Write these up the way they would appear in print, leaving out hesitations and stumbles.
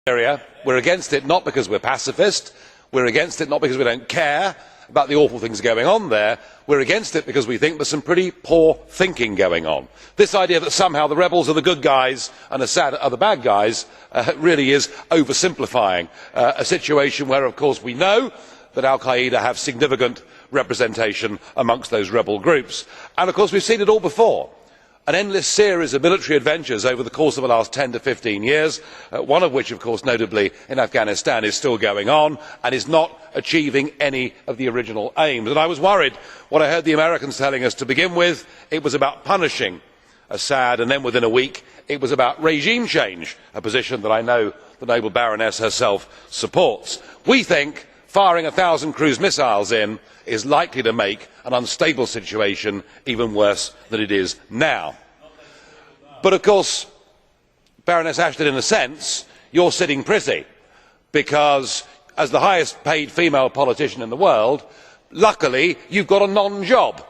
Syria. We're against it not because we're pacifist, we're against it not because we don't care about the awful things going on there, we're against it because we think there's some pretty poor thinking going on. This idea that somehow the rebels are the good guys and Assad are the bad guys really is oversimplifying a situation where, of course, we know that Al Qaeda have significant representation amongst those rebel groups. And of course we've seen it all before. An endless series of military adventures over the course of the last 10 to 15 years, one of which, of course, notably in Afghanistan, is still going on and is not achieving any of the original aims. And I was worried what I heard the Americans telling us to begin with. It was about punishing Assad, and then within a week it was about regime change, a position that I know the noble Baroness herself supports. We think firing 1,000 cruise missiles in is likely to make an unstable situation even worse than it is now. But of course, Baroness Ashton, in a sense, you're sitting pretty, because as the highest paid female politician in the world, luckily you've got a non-job,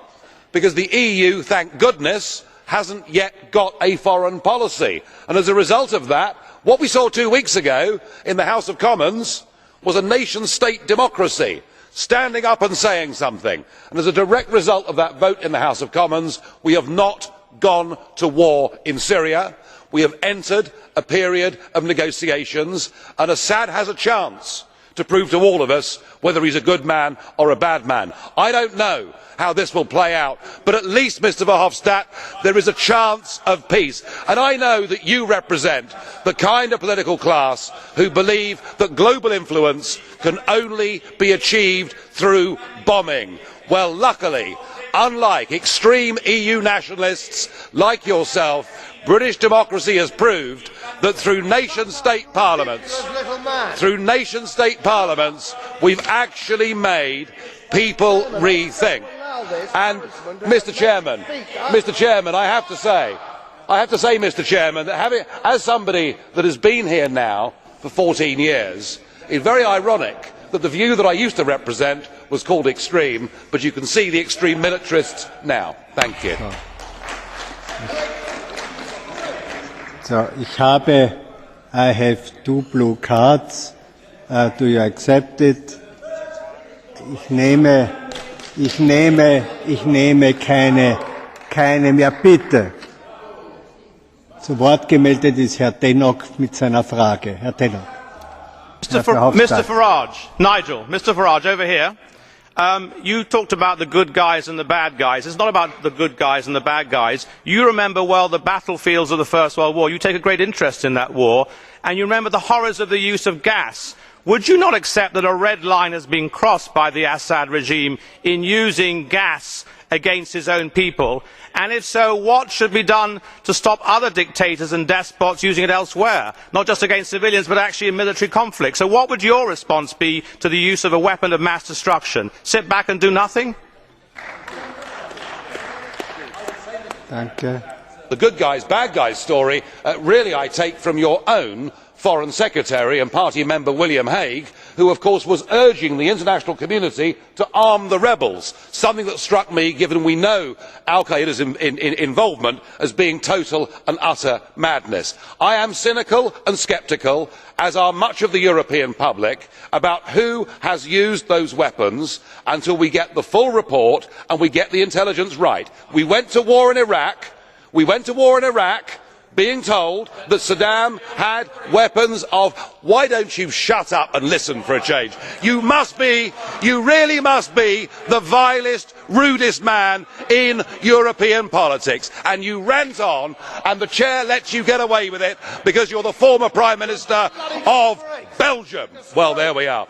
because the EU, thank goodness, hasn't yet got a foreign policy. And as a result of that, what we saw 2 weeks ago in the House of Commons was a nation state democracy standing up and saying something, and as a direct result of that vote in the House of Commons, we have not gone to war in Syria. We have entered a period of negotiations, and Assad has a chance to prove to all of us whether he's a good man or a bad man. I don't know how this will play out, but at least, Mr Verhofstadt, there is a chance of peace. And I know that you represent the kind of political class who believe that global influence can only be achieved through bombing. Well, luckily, unlike extreme EU nationalists like yourself, British democracy has proved that through nation-state parliaments, we've actually made people rethink. And Mr Chairman, I have to say, Mr Chairman, that as somebody that has been here now for 14 years, it's very ironic that the view that I used to represent was called extreme, but you can see the extreme militarists now. Thank you. So, I have 2 blue cards. Do you accept it? Ich nehme keine mehr. Bitte. Zu Wort gemeldet ist Herr Tannock mit seiner Frage. Herr Tannock. Mr Farage, Nigel, Mr Farage, over here. You talked about the good guys and the bad guys. It's not about the good guys and the bad guys. You remember well the battlefields of the First World War. You take a great interest in that war, and you remember the horrors of the use of gas. Would you not accept that a red line has been crossed by the Assad regime in using gas against his own people? And if so, what should be done to stop other dictators and despots using it elsewhere, not just against civilians but actually in military conflict? So what would your response be to the use of a weapon of mass destruction? Sit back and do nothing? Danke. The good guys, bad guys story really I take from your own Foreign Secretary and party member William Hague, who of course was urging the international community to arm the rebels, something that struck me, given we know Al Qaeda's involvement, as being total and utter madness. I am cynical and sceptical, as are much of the European public, about who has used those weapons until we get the full report and we get the intelligence right. We went to war in Iraq being told that Saddam had weapons of... Why don't you shut up and listen for a change? You really must be the vilest, rudest man in European politics. And you rant on, and the chair lets you get away with it because you're the former Prime Minister of Belgium. Well, there we are.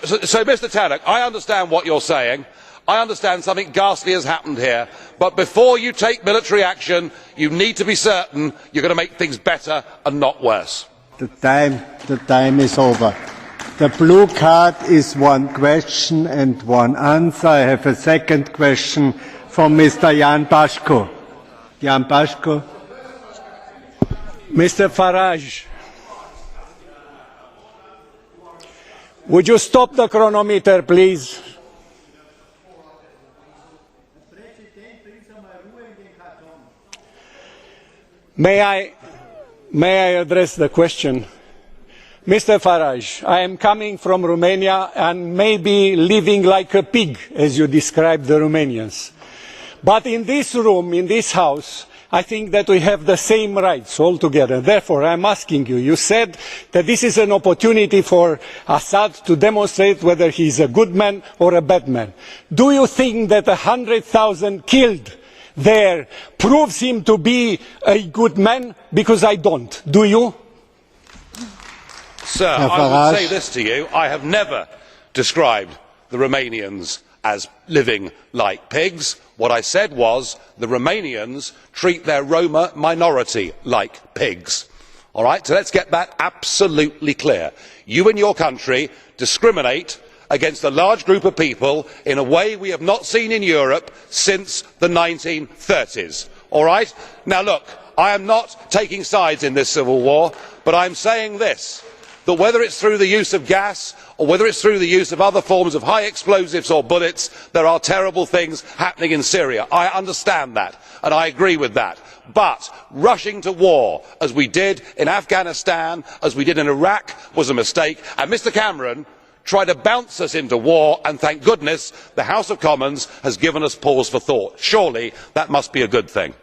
So, Mr Tannock, I understand what you're saying. I understand something ghastly has happened here, but before you take military action, you need to be certain you're going to make things better and not worse. The time is over. The blue card is 1 question and 1 answer. I have a second question from Mr. Jan Bashko. Jan Bashko. Mr. Farage, would you stop the chronometer, please? May I address the question? Mr. Farage, I am coming from Romania and maybe living like a pig, as you described the Romanians. But in this room, in this house, I think that we have the same rights altogether. Therefore, I am asking you, you said that this is an opportunity for Assad to demonstrate whether he is a good man or a bad man. Do you think that 100,000 killed there proves him to be a good man? Because I don't. Do you? Sir, I would say this to you. I have never described the Romanians as living like pigs. What I said was the Romanians treat their Roma minority like pigs. All right? So let's get that absolutely clear. You in your country discriminate against a large group of people in a way we have not seen in Europe since the 1930s. All right? Now look, I am not taking sides in this civil war, but I am saying this, that whether it's through the use of gas or whether it's through the use of other forms of high explosives or bullets, there are terrible things happening in Syria. I understand that and I agree with that. But rushing to war, as we did in Afghanistan, as we did in Iraq, was a mistake. And Mr Cameron tried to bounce us into war, and thank goodness the House of Commons has given us pause for thought. Surely that must be a good thing.